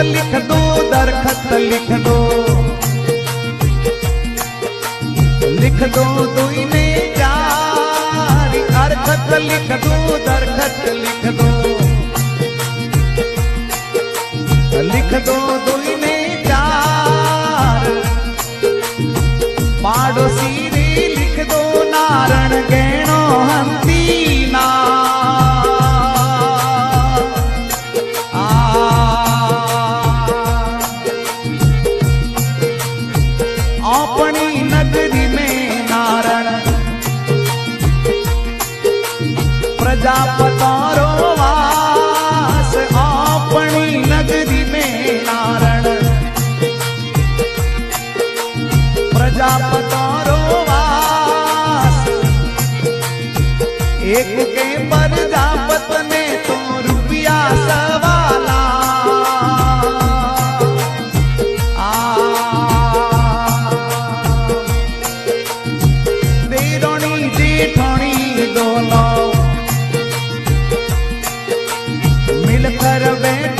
लिख दो, दरखत लिख दो, लिख दो दुई ने चार, अरखत लिख दो, दरखत लिख दो, लिख दो दुई ने चार, पाड़ोसी रे लिख दो नारण गहणो हंती ना, अपनी नगरी में नारण प्रजापतारो वास, अपनी नगरी में नारण प्रजापतारो वास, एक के प्रजापत ने तो रुपया सवाला, देरोनी जेठोनी दोनों मिलकर बैठ